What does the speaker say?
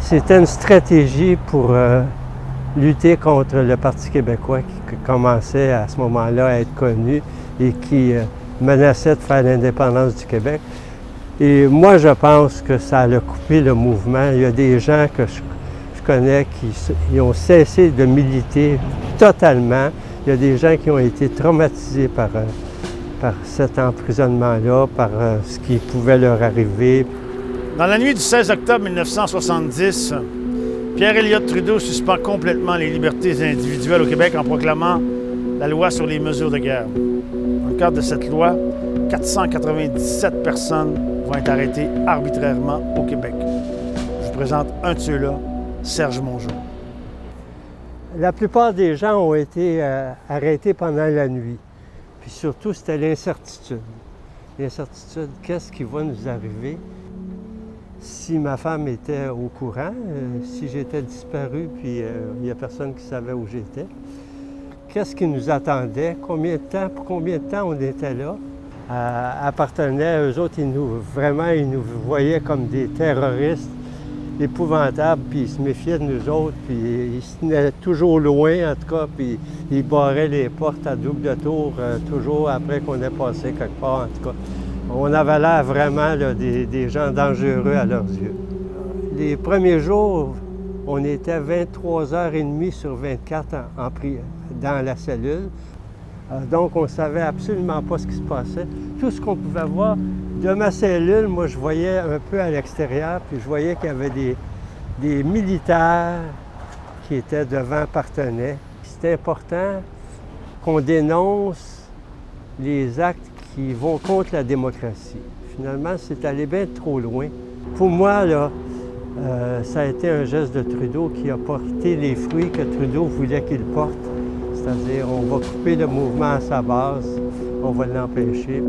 C'était une stratégie pour lutter contre le Parti québécois qui commençait à ce moment-là à être connu et qui menaçait de faire l'indépendance du Québec. Et moi, je pense que ça a coupé le mouvement. Il y a des gens que je connais qui ont cessé de militer totalement. Il y a des gens qui ont été traumatisés par cet emprisonnement-là, par ce qui pouvait leur arriver. Dans la nuit du 16 octobre 1970, Pierre Elliott Trudeau suspend complètement les libertés individuelles au Québec en proclamant la loi sur les mesures de guerre. Dans le cadre de cette loi, 497 personnes vont être arrêtées arbitrairement au Québec. Je vous présente un de ceux-là, Serge Mongeau. La plupart des gens ont été arrêtés pendant la nuit. Puis surtout, c'était l'incertitude. L'incertitude, qu'est-ce qui va nous arriver? Si ma femme était au courant, si j'étais disparu, puis il n'y a personne qui savait où j'étais, qu'est-ce qui nous attendait? Pour combien de temps on était là? Appartenaient, eux autres, ils nous voyaient comme des terroristes épouvantables, puis ils se méfiaient de nous autres, puis ils se tenaient toujours loin, en tout cas, puis ils barraient les portes à double tour, toujours après qu'on ait passé quelque part, en tout cas. On avait l'air vraiment là, des gens dangereux à leurs yeux. Les premiers jours, on était 23h30 sur 24 dans la cellule. Donc, on ne savait absolument pas ce qui se passait. Tout ce qu'on pouvait voir de ma cellule, moi, je voyais un peu à l'extérieur, puis je voyais qu'il y avait des militaires qui étaient devant Parthenay. C'est important qu'on dénonce les actes qui vont contre la démocratie. Finalement, c'est allé bien trop loin. Pour moi, là, ça a été un geste de Trudeau qui a porté les fruits que Trudeau voulait qu'il porte. C'est-à-dire, on va couper le mouvement à sa base, on va l'empêcher.